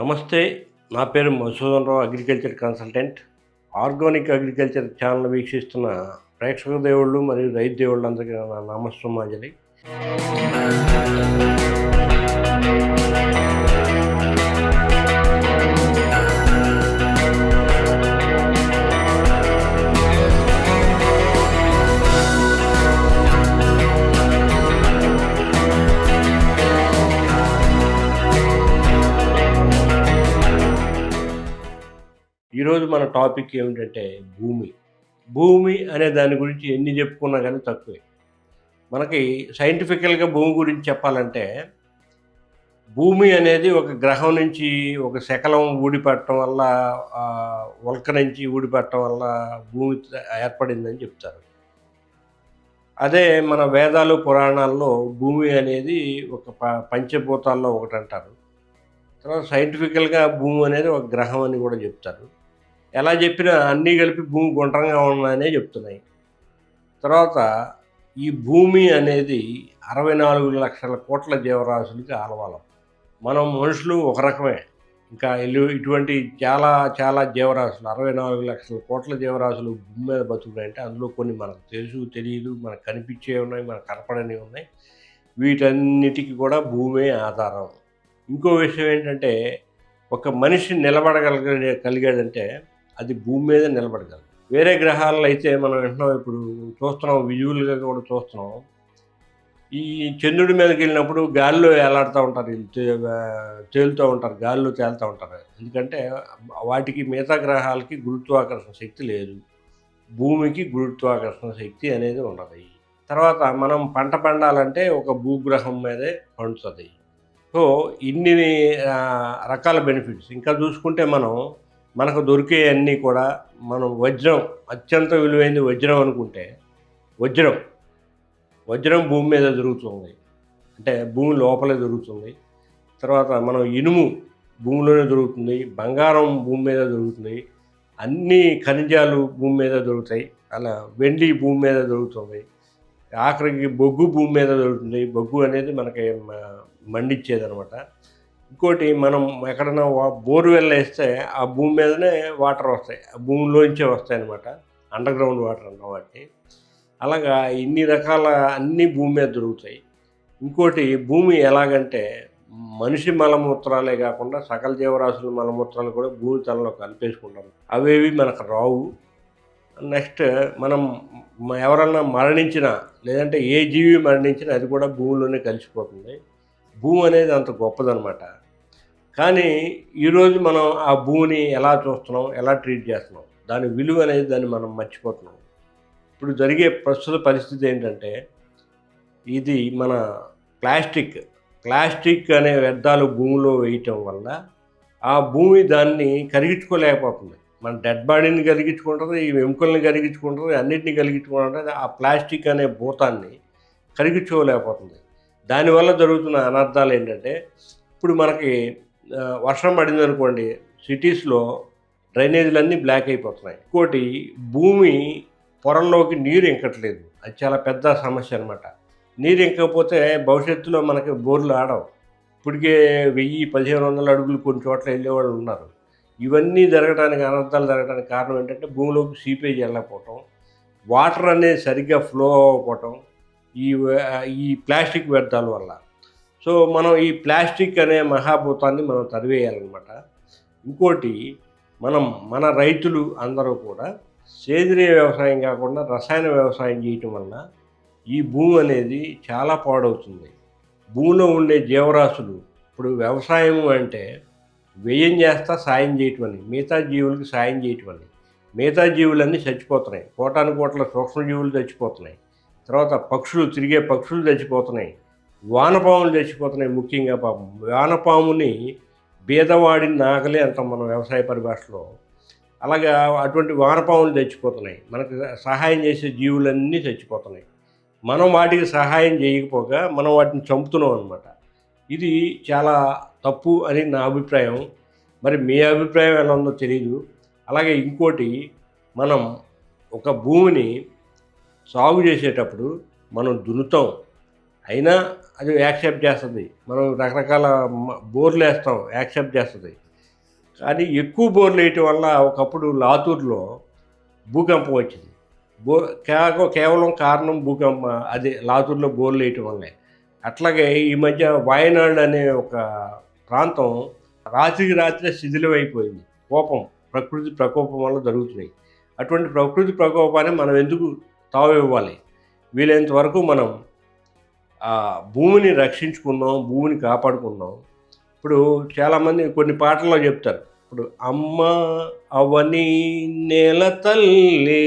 నమస్తే. నా పేరు Madhusudan Rao, agriculture consultant. Organic agriculture channel వీక్షిస్తున్న ప్రేక్షక దేవుళ్ళు మరియు రైతు దేవుళ్ళందరికీ నా నమస్సుమాంజలి. ఈరోజు మన టాపిక్ ఏమిటంటే భూమి. భూమి అనే దాని గురించి ఎన్ని చెప్పుకున్నా కానీ తక్కువే. మనకి సైంటిఫికల్గా భూమి గురించి చెప్పాలంటే, భూమి అనేది ఒక గ్రహం నుంచి ఒక శకలం ఊడిపడటం వల్ల, ఉల్క నుంచి ఊడిపడటం వల్ల భూమి ఏర్పడిందని చెప్తారు. అదే మన వేదాలు పురాణాల్లో భూమి అనేది ఒక పంచభూతాల్లో ఒకటి అంటారు. తర్వాత సైంటిఫికల్గా భూమి అనేది ఒక గ్రహం అని కూడా చెప్తారు. ఎలా చెప్పినా అన్నీ కలిపి భూమి గుండ్రంగా ఉన్నదనే చెప్తున్నాయి. తర్వాత ఈ భూమి అనేది 64 లక్షల కోట్ల జీవరాశులకి ఆలవాలం. మనం మనుషులు ఒక రకమే, ఇంకా ఇటువంటి చాలా చాలా జీవరాశులు 64 లక్షల కోట్ల జీవరాశులు భూమి మీద బతుకున్నాయంటే అందులో కొన్ని మనకు తెలుసు, తెలియదు, మనకు కనిపించేవి ఉన్నాయి, మనకు కనపడనివి ఉన్నాయి. వీటన్నిటికీ కూడా భూమే ఆధారం. ఇంకో విషయం ఏంటంటే, ఒక మనిషి కలిగాడంటే అది భూమి మీద నిలబడగలదు. వేరే గ్రహాల్లో అయితే మనం వింటున్నాం, ఇప్పుడు చూస్తున్నాం, విజువల్గా కూడా చూస్తున్నాం. ఈ చంద్రుడి మీదకి వెళ్ళినప్పుడు గాలిలో వేలాడుతూ ఉంటారు, తేలుతూ ఉంటారు, గాలిలో తేలుతూ ఉంటారు. ఎందుకంటే వాటికి మిగతా గ్రహాలకి గురుత్వాకర్షణ శక్తి లేదు, భూమికి గురుత్వాకర్షణ శక్తి అనేది ఉండదు. తర్వాత మనం పంట పండాలంటే ఒక భూగ్రహం మీదే పండుతుంది. సో ఇన్ని రకాల బెనిఫిట్స్. ఇంకా చూసుకుంటే మనకు దొరికే అన్నీ కూడా, మనం వజ్రం, అత్యంత విలువైంది వజ్రం అనుకుంటే, వజ్రం భూమి మీద దొరుకుతుంది, అంటే భూమి లోపలే దొరుకుతుంది. తర్వాత మనం ఇనుము భూమిలోనే దొరుకుతుంది, బంగారం భూమి మీద దొరుకుతుంది, అన్ని ఖనిజాలు భూమి మీద దొరుకుతాయి. అలా వెండి భూమి మీద దొరుకుతుంది, ఆఖరికి బొగ్గు భూమి మీద దొరుకుతుంది. బొగ్గు అనేది మనకి మండిచ్చేదనమాట. ఇంకోటి, మనం ఎక్కడైనా బోర్వెల్ వేస్తే ఆ భూమి మీదనే వాటర్ వస్తాయి, ఆ భూమిలోంచే వస్తాయి అన్నమాట, అండర్ గ్రౌండ్ వాటర్ అన్న వాటిని. అలాగా ఇన్ని రకాల అన్నీ భూమి మీద దొరుకుతాయి. ఇంకోటి, భూమి ఎలాగంటే మనిషి మలమూత్రాలే కాకుండా సకల జీవరాశుల మలమూత్రాలు కూడా భూమి తలలో కలిపేసుకుంటాం, అవేవి మనకు రావు. నెక్స్ట్, మనం ఎవరన్నా మరణించినా, లేదంటే ఏ జీవి మరణించినా అది కూడా భూమిలోనే కలిసిపోతుంది. భూమి అనేది అంత గొప్పదనమాట. కానీ ఈరోజు మనం ఆ భూమిని ఎలా చూస్తున్నాం, ఎలా ట్రీట్ చేస్తున్నాం, దాని విలువ అనేది దాన్ని మనం మర్చిపోతున్నాం. ఇప్పుడు జరిగే ప్రస్తుత పరిస్థితి ఏంటంటే, ఇది మన ప్లాస్టిక్ అనే వ్యర్థాలు భూమిలో వేయటం వల్ల ఆ భూమి దాన్ని కరిగించుకోలేకపోతుంది. మన డెడ్ బాడీని కరిగించుకుంటుంది, ఈ ఎముకల్ని కరిగించుకుంటుంది, అన్నింటినీ కరిగించుకుంటుంది. ఆ ప్లాస్టిక్ అనే భూతాన్ని కరిగించుకోలేకపోతుంది. దానివల్ల జరుగుతున్న అనర్థాలు ఏంటంటే, ఇప్పుడు మనకి వర్షం పడింది అనుకోండి, సిటీస్లో డ్రైనేజీలన్నీ బ్లాక్ అయిపోతున్నాయి. ఇంకోటి, భూమి పొరల్లోకి నీరు ఇంకట్లేదు, అది చాలా పెద్ద సమస్య అనమాట. నీరు ఇంకపోతే భవిష్యత్తులో మనకి బోర్లు ఆడవు. ఇప్పటికే 1000-1500 అడుగులు కొన్ని చోట్ల వెళ్ళేవాళ్ళు ఉన్నారు. ఇవన్నీ జరగడానికి, అనర్థాలు జరగడానికి కారణం ఏంటంటే, భూమిలోకి సీపేజ్ వెళ్ళకపోవటం, వాటర్ అనేది సరిగ్గా ఫ్లో అవ్వకపోవటం, ఈ ప్లాస్టిక్ వ్యర్థాల వల్ల. సో మనం ఈ ప్లాస్టిక్ అనే మహాభూతాన్ని మనం తరివేయాలన్నమాట. ఇంకోటి, మన రైతులు అందరూ కూడా సేంద్రియ వ్యవసాయం కాకుండా రసాయన వ్యవసాయం చేయటం వల్ల ఈ భూమి అనేది చాలా పాడవుతుంది. భూమిలో ఉండే జీవరాశులు, ఇప్పుడు వ్యవసాయం అంటే వ్యయం చేస్తా సాయం చేయటం అని, మిగతా జీవులకి సాయం చేయటం అని. మిగతా జీవులన్నీ చచ్చిపోతున్నాయి, కోటానుకోట్ల సూక్ష్మజీవులు చచ్చిపోతున్నాయి. తర్వాత తిరిగే పక్షులు చచ్చిపోతున్నాయి, వానపాములు చచ్చిపోతున్నాయి. ముఖ్యంగా పాపం వానపాముని బీదవాడి నాగలి అంటాం మనం వ్యవసాయ పరిభాషలో. అలాగా అటువంటి వానపాములు చచ్చిపోతున్నాయి, మనకు సహాయం చేసే జీవులన్నీ చచ్చిపోతున్నాయి. మనం వాటికి సహాయం చేయకపోగా మనం వాటిని చంపుతున్నాం అనమాట. ఇది చాలా తప్పు అని నా అభిప్రాయం. మరి మీ అభిప్రాయం ఎలా ఉందో తెలియదు. అలాగే ఇంకోటి, మనం ఒక భూమిని సాగు చేసేటప్పుడు మనం దున్నుతాం, అయినా అది యాక్సెప్ట్ చేస్తుంది. మనం రకరకాల బోర్లు వేస్తాం, యాక్సెప్ట్ చేస్తుంది. కానీ ఎక్కువ బోర్లు వేయటం వల్ల ఒకప్పుడు లాతూర్లో భూకంపం వచ్చింది. బో కేవలం కారణం అదే లాతూర్లో బోర్లు వేయటం వల్లే. అట్లాగే ఈ మధ్య వాయనాడ్ అనే ఒక ప్రాంతం రాత్రికి రాత్రే శిథిలమైపోయింది. ప్రకృతి ప్రకోపం వల్ల జరుగుతున్నాయి. అటువంటి ప్రకృతి ప్రకోపాన్ని మనం ఎందుకు తావివ్వాలి? వీలైనంత వరకు మనం భూమిని రక్షించుకుందాం, భూమిని కాపాడుకుందాం. ఇప్పుడు చాలామంది కొన్ని పాటల్లో చెప్తారు. ఇప్పుడు అమ్మ అవని నేల తల్లి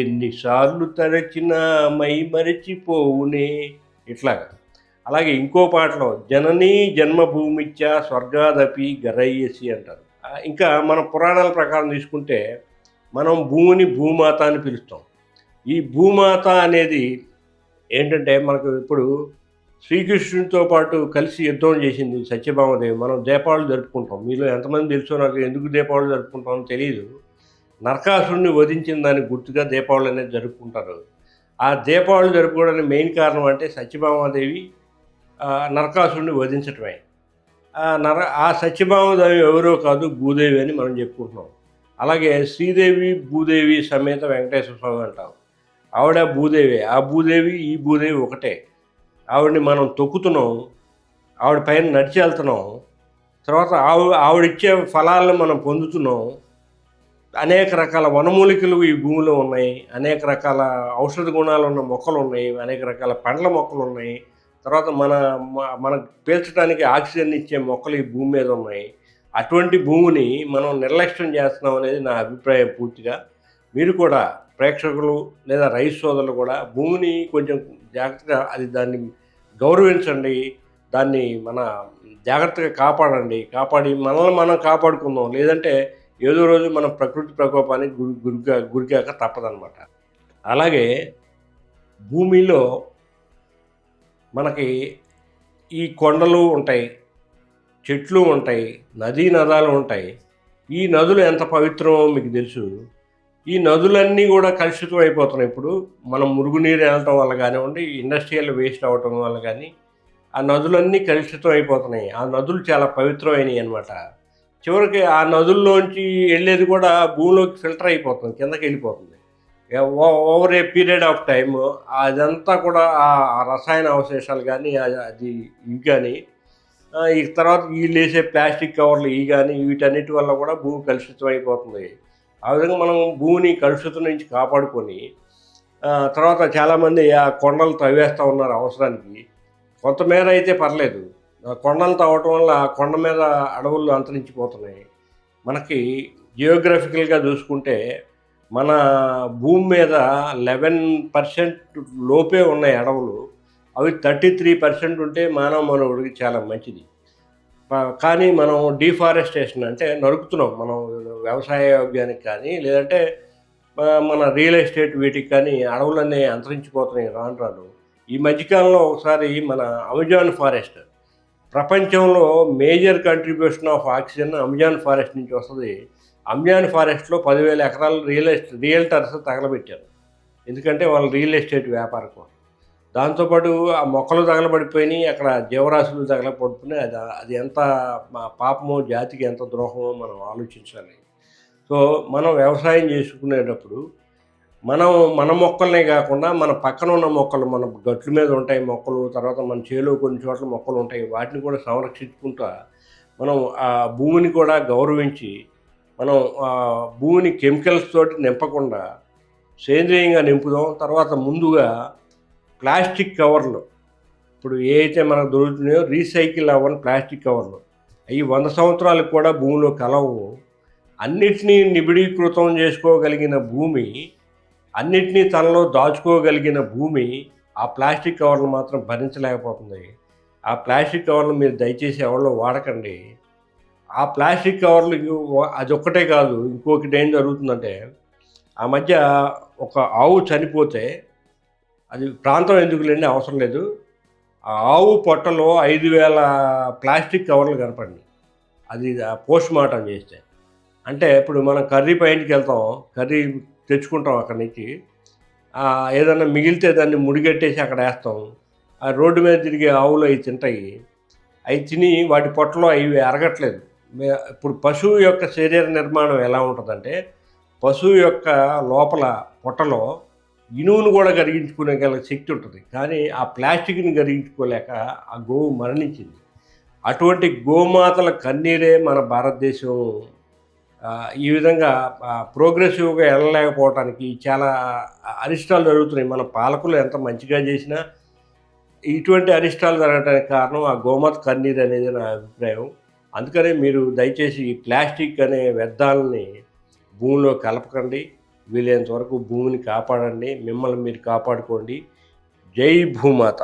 ఎన్నిసార్లు తరచినా మై మరచిపోవునే, ఇట్లాగా. అలాగే ఇంకో పాటలో జననీ జన్మభూమిచ్చ స్వర్గాదపి గరయ్యసి అంటారు. ఇంకా మన పురాణాల ప్రకారం తీసుకుంటే మనం భూమిని భూమాత అని పిలుస్తాం. ఈ భూమాత అనేది ఏంటంటే మనకు ఇప్పుడు శ్రీకృష్ణుడితో పాటు కలిసి యుద్ధం చేసింది సత్యభామదేవి. మనం దీపావళి జరుపుకుంటాం. మీలో ఎంతమంది తెలుసో నాకు ఎందుకు దీపావళి జరుపుకుంటామో తెలియదు. నరకాసురుడిని వధించిన దానికి గుర్తుగా దీపావళి అనేది జరుపుకుంటారు. ఆ దీపావళి జరుపుకోవడానికి మెయిన్ కారణం అంటే సత్యభామాదేవి నరకాసురుడిని వధించటమే. ఆ సత్యభామాదేవి ఎవరో కాదు, భూదేవి అని మనం చెప్పుకుంటున్నాం. అలాగే శ్రీదేవి భూదేవి సమేత వెంకటేశ్వర స్వామి అంటాం. ఆవిడ భూదేవి, ఆ భూదేవి ఈ భూదేవి ఒకటే. ఆవిడని మనం తొక్కుతున్నాం, ఆవిడ పైన నడిచి వెళ్తున్నాం. తర్వాత ఆవిడిచ్చే ఫలాలను మనం పొందుతున్నాం. అనేక రకాల వనమూలికలు ఈ భూమిలో ఉన్నాయి, అనేక రకాల ఔషధ గుణాలు ఉన్న మొక్కలు ఉన్నాయి, అనేక రకాల పండ్ల మొక్కలు ఉన్నాయి. తర్వాత మనకు పీల్చడానికి ఆక్సిజన్ ఇచ్చే మొక్కలు ఈ భూమి మీద ఉన్నాయి. అటువంటి భూమిని మనం నిర్లక్ష్యం చేస్తున్నాం అనేది నా అభిప్రాయం పూర్తిగా. మీరు కూడా ప్రేక్షకులు లేదా రైతు సోదరులు కూడా భూమిని కొంచెం జాగ్రత్తగా దాన్ని గౌరవించండి, దాన్ని మన జాగ్రత్తగా కాపాడి మనల్ని మనం కాపాడుకుందాం. లేదంటే ఏదో రోజు మనం ప్రకృతి ప్రకోపానికి గురికాక తప్పదనమాట. అలాగే భూమిలో మనకి ఈ కొండలు ఉంటాయి, చెట్లు ఉంటాయి, నదాలు ఉంటాయి. ఈ నదులు ఎంత పవిత్రమో మీకు తెలుసు. ఈ నదులన్నీ కూడా కలుషితం అయిపోతున్నాయి. ఇప్పుడు మనం మురుగునీరు వెళ్ళటం వల్ల కానివ్వండి, ఇండస్ట్రియల్ వేస్ట్ అవ్వటం వల్ల కానీ ఆ నదులన్నీ కలుషితం అయిపోతున్నాయి. ఆ నదులు చాలా పవిత్రమైనవి అనమాట. చివరికి ఆ నదుల్లోంచి వెళ్ళేది కూడా భూమిలోకి ఫిల్టర్ అయిపోతుంది, కిందకి వెళ్ళిపోతుంది. Over a period of time అదంతా కూడా ఆ రసాయన అవశేషాలు కానీ అది ఇవి కానీ ఈ తర్వాత వీళ్ళు వేసే ప్లాస్టిక్ కవర్లు ఇవి కానీ వీటన్నిటి వల్ల కూడా భూమి కలుషితం అయిపోతుంది. ఆ విధంగా మనం భూమిని కలుషితం నుంచి కాపాడుకొని తర్వాత చాలామంది ఆ కొండలు తవ్వేస్తూ ఉన్నారు అవసరానికి. కొంతమేర అయితే పర్లేదు, కొండలు తవ్వటం వల్ల కొండ మీద అడవులు అంతరించిపోతున్నాయి. మనకి జియోగ్రఫికల్గా చూసుకుంటే మన భూమి మీద 11% లోపే ఉన్నాయి అడవులు. అవి 33% ఉంటే మానవ మనుగడకి చాలా మంచిది. కానీ మనం డిఫారెస్టేషన్ అంటే నరుకుతున్నాం. మనం వ్యవసాయ యోగ్యానికి కానీ లేదంటే మన రియల్ ఎస్టేట్ వీటికి కానీ అడవులన్నీ అంతరించిపోతున్నాయి రాను. ఈ మధ్యకాలంలో ఒకసారి మన అమెజాన్ ఫారెస్ట్, ప్రపంచంలో major contribution of oxygen Amazon forest నుంచి వస్తుంది. అమెజాన్ ఫారెస్ట్లో 10,000 ఎకరాలు రియల్టర్స్ తగలబెట్టారు. ఎందుకంటే వాళ్ళు రియల్ ఎస్టేట్ వ్యాపారం కోసం. దాంతోపాటు ఆ మొక్కలు తగలబడిపోయినాయి, అక్కడ జీవరాశులు తగలబడిపోయినాయి. అది ఎంత పాపమో, జాతికి ఎంత ద్రోహమో మనం ఆలోచించాలి. సో మనం వ్యవసాయం చేసుకునేటప్పుడు మన మొక్కలనే కాకుండా మన పక్కన ఉన్న మొక్కలు, మన గట్ల మీద ఉంటాయి మొక్కలు, తర్వాత మన చేలో కొన్ని చోట్ల మొక్కలు ఉంటాయి, వాటిని కూడా సంరక్షించుకుంటా మనం ఆ భూమిని కూడా గౌరవించి మనం భూమిని కెమికల్స్ తోటి నింపకుండా సేంద్రియంగా నింపుదాం. తర్వాత ముందుగా ప్లాస్టిక్ కవర్లు, ఇప్పుడు ఏ అయితే మనకు దొరుకుతున్నాయో రీసైకిల్ అవ్వని ప్లాస్టిక్ కవర్లు, అవి 100 సంవత్సరాలకు కూడా భూమిలో కలవు. అన్నిటినీ నిబిడీకృతం చేసుకోగలిగిన భూమి, అన్నిటినీ తనలో దాచుకోగలిగిన భూమి ఆ ప్లాస్టిక్ కవర్లు మాత్రం భరించలేకపోతుంది. ఆ ప్లాస్టిక్ కవర్లు మీరు దయచేసి ఎవరిలో వాడకండి. ఆ ప్లాస్టిక్ కవర్లు అదొక్కటే కాదు, ఇంకొకటి ఏం జరుగుతుందంటే, ఆ మధ్య ఒక ఆవు చనిపోతే, అది ప్రాంతం ఎందుకులేండి అవసరం లేదు, ఆ ఆవు పొట్టలో 5,000 ప్లాస్టిక్ కవర్లు కనపడింది. అది పోస్ట్ మార్టం చేస్తే. అంటే ఇప్పుడు మనం కర్రీ పాయింట్కి వెళ్తాం, కర్రీ తెచ్చుకుంటాం అక్కడి నుంచి, ఏదన్నా మిగిలితే దాన్ని ముడిగట్టేసి అక్కడ వేస్తాం. ఆ రోడ్డు మీద తిరిగే ఆవులు అవి తింటాయి. అవి తిని వాటి పొట్టలో అవి అరగట్లేదు, ఇప్పుడు పశువు యొక్క శరీర నిర్మాణం ఎలా ఉంటుందంటే, పశువు యొక్క లోపల పొట్టలో ఇనువును కూడా కరిగించుకునే గల శక్తి ఉంటుంది. కానీ ఆ ప్లాస్టిక్‌ని కరిగించుకోలేక ఆ గోవు మరణించింది. అటువంటి గోమాతల కన్నీరే మన భారతదేశం ఈ విధంగా ప్రోగ్రెసివ్‌గా ఎళ్ళలేకపోవటానికి చాలా అరిష్టాలు జరుగుతున్నాయి. మన పాలకులు ఎంత మంచిగా చేసినా, ఇటువంటి అరిష్టాలు జరగటానికి కారణం ఆ గోమాత కన్నీరనేది నా అభిప్రాయం. అందుకనే మీరు దయచేసి ఈ ప్లాస్టిక్ అనే వ్యర్థాలని భూమిలో కలపకండి. వీలైనంత వరకు భూమిని కాపాడండి. మిమ్మల్ని మీరు కాపాడుకోండి. జై భూమాత.